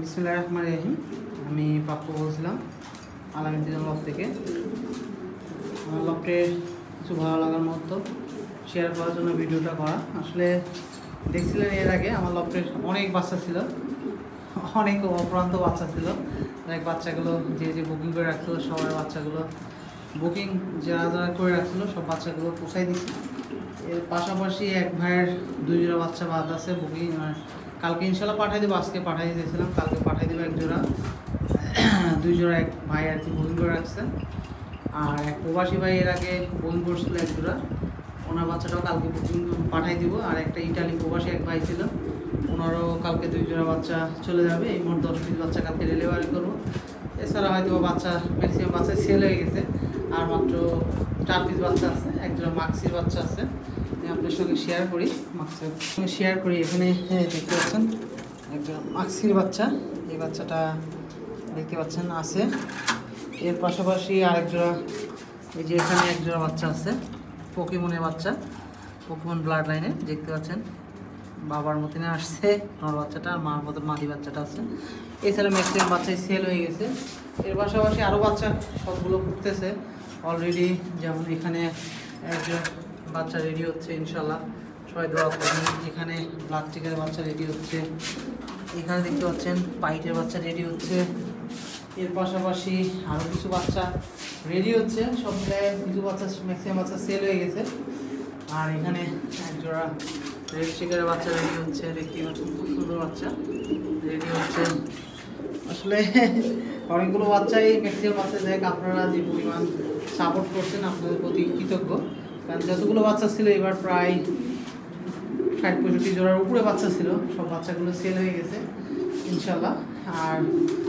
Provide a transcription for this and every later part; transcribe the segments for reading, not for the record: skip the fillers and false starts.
বিসমিল্লাহির রহমানির রহিম। আমি প্রাপ্য বলছিলাম আলামিন লফট থেকে। আমার লফটের কিছু ভালো লাগার মতো শেয়ার করার জন্য ভিডিওটা করা। আসলে দেখছিলেন এর আগে আমার লফটের অনেক বাচ্চা ছিল, অনেক অপ্রান্ত বাচ্চা ছিল। অনেক বাচ্চাগুলো যে বুকিং করে রাখছিল, সবার বাচ্চাগুলো বুকিং যারা যারা করে রাখছিল সব বাচ্চাগুলো পোষাই দিচ্ছি। এর পাশাপাশি এক ভাইয়ের 2 জোড়া বাচ্চা বাদ আছে বুকিং। কালকে ইনশাল্লাহ পাঠাই দেবো, আজকে পাঠাই দিয়েছিলাম, কালকে পাঠাই দেবো 1 জোড়া। 2 জোড়া এক ভাই আর কি বুকিং করে রাখছে। আর এক প্রবাসী ভাই এর আগে বুকিং করছিল 1 জোড়া, ওনার বাচ্চাটাও কালকে বুকিং পাঠাই দিব। আর একটা ইটালি প্রবাসী এক ভাই ছিল, ওনারও কালকে 2 জোড়া বাচ্চা চলে যাবে। এই মোট 10 পিস বাচ্চা কালকে ডেলিভারি করবো। এছাড়া হয়তো বাচ্চা ম্যাক্সিমাম বাচ্চা সেল হয়ে গেছে, আর মাত্র 4 পিস বাচ্চা আছে। 1 জোড়া মাক্সির বাচ্চা আছে, আপনার সঙ্গে শেয়ার করি। মাক্সির সঙ্গে শেয়ার করি। এখানে দেখতে পাচ্ছেন 1 জোড়া মাক্সির বাচ্চা, এই বাচ্চাটা দেখতে পাচ্ছেন আছে। এর পাশাপাশি আরেক জোড়া, এই যে এখানে 1 জোড়া বাচ্চা আছে পকিমনের বাচ্চা, পকিমন ব্লাড লাইনে দেখতে পাচ্ছেন। বাবার মতনে আসছে আমার বাচ্চাটা, আর মার মতন মাদি বাচ্চাটা আছে। এছাড়া ম্যাক্সিমাম বাচ্চাই সেল হয়ে গেছে। এর পাশাপাশি আরও বাচ্চা সবগুলো ফুটতেছে অলরেডি। যেমন এখানে একজন বাচ্চা রেডি হচ্ছে, ইনশাল্লাহ সবাই দোয়া করবেন। এখানে ব্ল্যাক চিকের বাচ্চা রেডি হচ্ছে, এখানে দেখতে পাচ্ছেন পাইটের বাচ্চা রেডি হচ্ছে। এর পাশাপাশি আরও কিছু বাচ্চা রেডি হচ্ছে। সব মিলায় কিছু বাচ্চা ম্যাক্সিমাম বাচ্চা সেল হয়ে গেছে। আর এখানে 1 জোড়া রেড চিকের বাচ্চা রেডি হচ্ছে, দেখতে পাচ্ছেন খুব সুন্দর বাচ্চা রেডি হচ্ছে। আসলে অনেকগুলো বাচ্চাই ম্যাক্সিমাম বাচ্চা দেখ, আপনারা যে পরিমাণ সাপোর্ট করছেন আপনাদের প্রতি কৃতজ্ঞ। কারণ যতগুলো বাচ্চা ছিল এবার প্রায় 60-65 জোড়ার উপরে বাচ্চা ছিল, সব বাচ্চাগুলো সেল হয়ে গেছে ইনশাল্লাহ। আর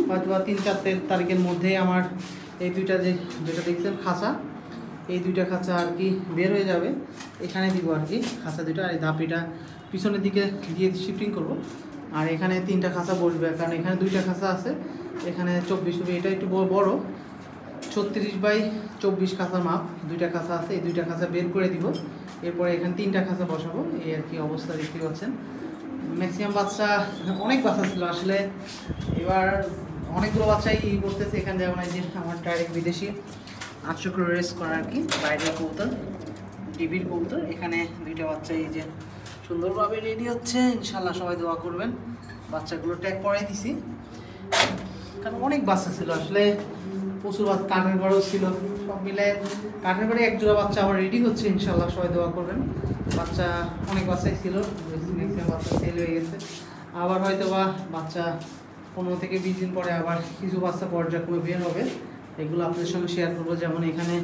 হয়তো বা 3-4 তারিখের মধ্যেই আমার এই দুইটা যেটা দেখছেন খাঁচা, এই 2টা খাঁচা আর কি বের হয়ে যাবে। এখানে দিব আর কি খাঁচা 2টা, আর এই ধাপিটা পিছনের দিকে দিয়ে শিফটিং করব। আর এখানে 3টা খাঁচা বসবে, কারণ এখানে 2টা খাঁচা আছে। এখানে 24 হবে, এটা একটু বড় 36x24 খাঁচার মাপ 2টা খাঁচা আছে। এই 2টা খাঁচা বের করে দিব, এরপরে এখানে 3টা খাঁচা বসাবো। এই আর কি অবস্থা দেখতে পাচ্ছেন। ম্যাক্সিমাম বাচ্চা অনেক বাচ্চা ছিল আসলে, এবার অনেকগুলো বাচ্চাই করতেছে। এখানে যেমন এই যে আমার ডাইরেক্ট বিদেশি 800 করে রেস করা আর কি, বাইরের কবুতর, ডিবির কবুতর। এখানে 2টা বাচ্চা এই যে সুন্দরভাবে রেডি হচ্ছে, ইনশাল্লাহ সবাই দোয়া করবেন। বাচ্চাগুলো ট্যাগ করাই দিছি, কারণ অনেক বাচ্চা ছিল আসলে, প্রচুর কাঠের ঘরও ছিল। সব মিলে কাঠের ঘরে 1 জোড়া বাচ্চা আবার রেডি হচ্ছে, ইনশাল্লাহ সবাই দোয়া করবেন। বাচ্চা অনেক বাচ্চাই ছিল, ম্যাক্সিমাম বাচ্চা সেল হয়ে গেছে। আবার হয়তো বা বাচ্চা 15 থেকে 20 দিন পরে আবার কিছু বাচ্চা পর্যায়ক্রমে বের হবে, এগুলো আপনাদের সঙ্গে শেয়ার করবো। যেমন এখানে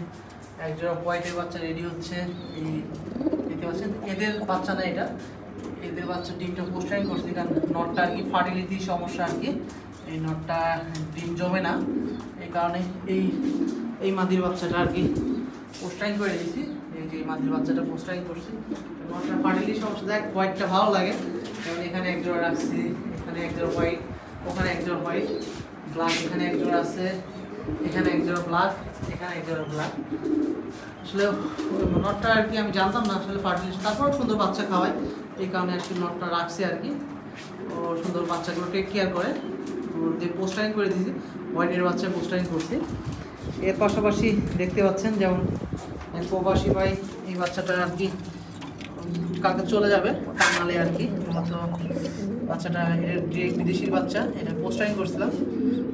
1 জোড়া হোয়াইটের বাচ্চা রেডি হচ্ছে, এই দেখতে পাচ্ছেন। এদের বাচ্চা না, এটা এদের বাচ্চা ডিমটা পোস্টারিং করছি, কারণ নটটা আর কি ফার্টিলিটি সমস্যা আর কি, এই নটটা ডিম জমে না, এই কারণে এই মাদির বাচ্চাটা আর কি পোস্টারিং করে দিয়েছি। এই যে মাদির বাচ্চাটা পোস্টারিং করছি, নটটা ফার্টিলিটি সমস্যা। দেখ হোয়াইটটা ভালো লাগে, কারণ এখানে 1 জোড়া রাখছি, এখানে 1 জোড়া হোয়াইট, ওখানে 1 জোড়া হোয়াইট, ব্ল্যাক এখানে 1 জোড়া আছে, এখানে 1 জোড়া ব্ল্যাক, এখানে 1 জোড়া ব্ল্যাক। আসলে নটটা আর কি আমি জানতাম না আসলে ফার্টিলিটি, তারপর সুন্দর বাচ্চা খাওয়ায়, এই কারণে আর কি নটটা রাখছি আর কি। ও সুন্দর বাচ্চাগুলো টেক কেয়ার করে, ওর দিয়ে পোস্টারিং করে দিয়েছি, হোয়াইটের বাচ্চা পোস্টারিং করছি। এর পাশাপাশি দেখতে পাচ্ছেন যেমন প্রবাসী ভাই এই বাচ্চাটা আর কি কালকে চলে যাবে টাঙ্গালে আর কি। মাত্র বাচ্চাটা বিদেশির বাচ্চা, এটা পোস্টারিং করছিলাম,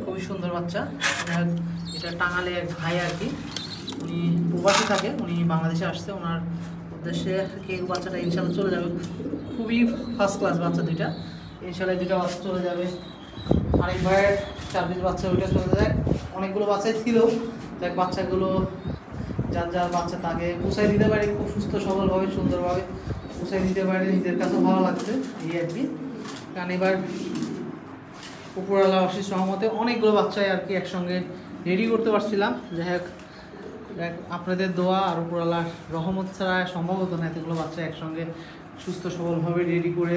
খুবই সুন্দর বাচ্চা। এটা টাঙ্গালে এক ভাই আর কি, উনি প্রবাসী থাকে, উনি বাংলাদেশে আসছে, ওনার উদ্দেশ্যে এই বাচ্চাটা ইনশাল্লাহ চলে যাবে। খুবই ফার্স্ট ক্লাস বাচ্চা 2টা, ইনশাল্লাহ 2টা বাচ্চা চলে যাবে। আরেক ভাইয়ের 4 পিস বাচ্চা, ওইটা চলে যায়। অনেকগুলো বাচ্চাই ছিল, দেখ বাচ্চাগুলো যার যার বাচ্চা তাকে পুষাই দিতে পারে, খুব সুস্থ সবলভাবে সুন্দরভাবে পুষাই দিতে পারে, নিজের কাছেও ভালো লাগছে এই আর কি। কারণ এবার উপরওয়ালা অশেষ রহমতে অনেকগুলো বাচ্চাই আর কি একসঙ্গে রেডি করতে পারছিলাম। যাই হোক আপনাদের দোয়া আর উপরওয়ালার রহমত ছাড়া সম্ভব হতো না এতগুলো বাচ্চা একসঙ্গে সুস্থ সবলভাবে রেডি করে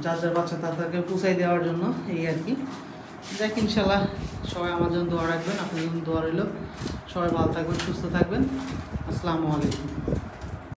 যার যার বাচ্চা তাদেরকে পুষাই দেওয়ার জন্য, এই আর কি। দেখ ইনশাল্লাহ সবাই আমার জন্য দোয়া রাখবেন, আপনাদের জন্য দোয়া রইল। সবাই ভালো থাকবেন, সুস্থ থাকবেন। আসসালামু আলাইকুম।